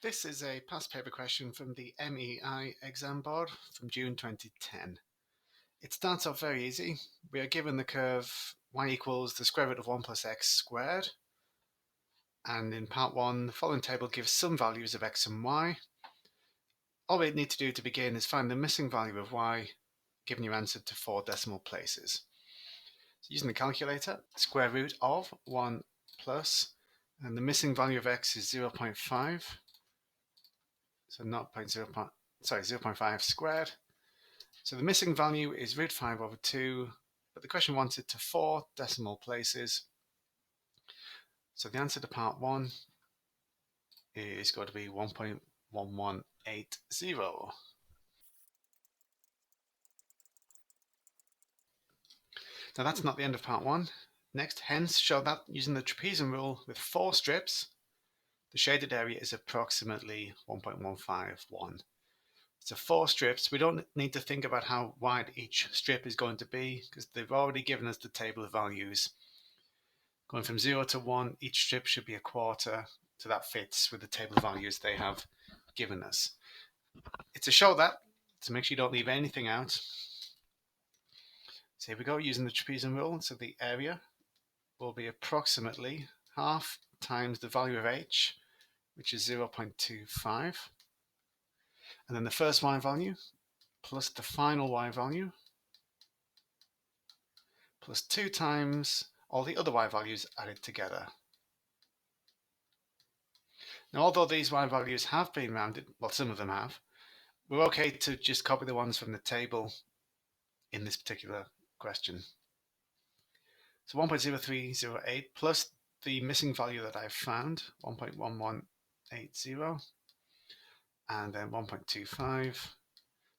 This is a past paper question from the MEI exam board from June 2010. It starts off very easy. We are given the curve y equals the square root of 1 plus x squared. And in part 1, the following table gives some values of x and y. All we need to do to begin is find the missing value of y, giving your answer to 4 decimal places. So using the calculator, square root of 1 plus, and the missing value of x is 0.5. So 0.5 squared. So the missing value is root 5 over 2, but the question wants it to 4 decimal places. So the answer to part 1 is going to be 1.1180. Now that's not the end of part 1. Next, hence, show that using the trapezium rule with 4 strips, the shaded area is approximately 1.151. So 4 strips. We don't need to think about how wide each strip is going to be because they've already given us the table of values. Going from 0 to 1, each strip should be a quarter, so that fits with the table of values they have given us. It's to show that, to make sure you don't leave anything out. So here we go, using the trapezium rule. So the area will be approximately half times the value of h, which is 0.25. And then the first y value plus the final y value plus 2 times all the other y values added together. Now, although these y values have been rounded, well, some of them have, we're okay to just copy the ones from the table in this particular question. So 1.0308 plus the missing value that I've found, 1.1180, and then 1.25.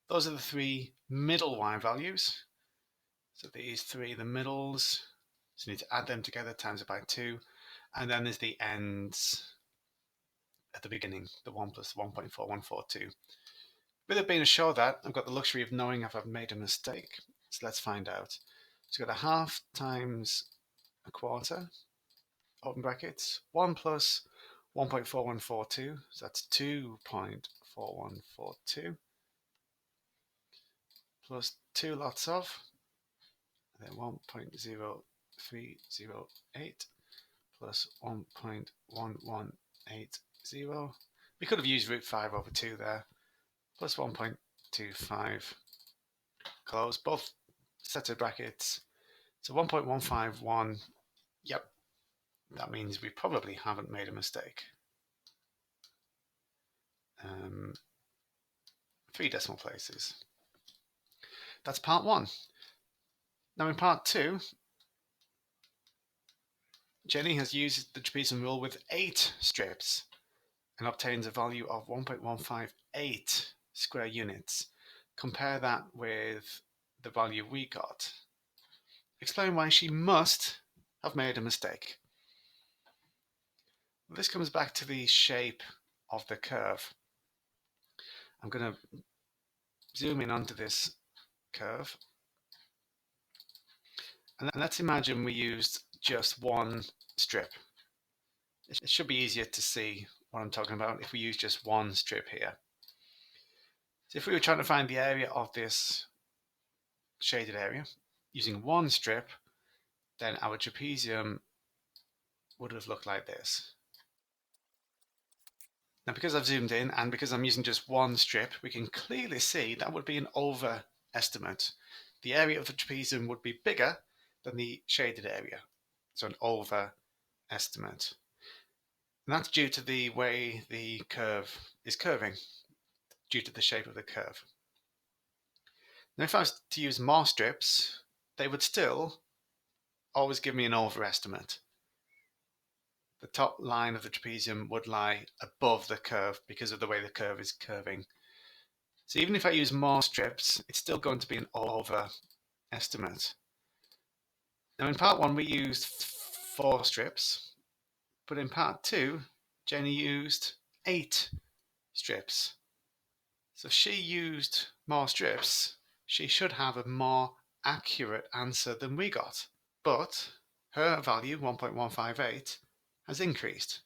Those are the 3 middle y values. So these 3, the middles, so you need to add them together, times it by 2, and then there's the ends at the beginning, the 1 plus 1.4142. With it being assured that, I've got the luxury of knowing if I've made a mistake. So let's find out. So we've got a half times a quarter, open brackets, 1 plus 1.4142, so that's 2.4142, plus 2 lots of, and then 1.0308 plus 1.1180. We could have used root 5 over 2 there, plus 1.25, close both sets of brackets. So 1.151, yep, that means we probably haven't made a mistake. 3 decimal places. That's part 1. Now in part 2, Jenny has used the trapezium rule with 8 strips and obtains a value of 1.158 square units. Compare that with the value we got. Explain why she must have made a mistake. This comes back to the shape of the curve. I'm going to zoom in onto this curve. And let's imagine we used just one strip. It should be easier to see what I'm talking about if we use just one strip here. So if we were trying to find the area of this shaded area using one strip, then our trapezium would have looked like this. Now, because I've zoomed in and because I'm using just one strip, we can clearly see that would be an overestimate. The area of the trapezium would be bigger than the shaded area, so an overestimate. And that's due to the way the curve is curving, due to the shape of the curve. Now, if I was to use more strips, they would still always give me an overestimate. The top line of the trapezium would lie above the curve because of the way the curve is curving. So even if I use more strips, it's still going to be an overestimate. Now in part 1 we used 4 strips, but in part 2 Jenny used 8 strips. So if she used more strips, she should have a more accurate answer than we got. But her value, 1.158, has increased.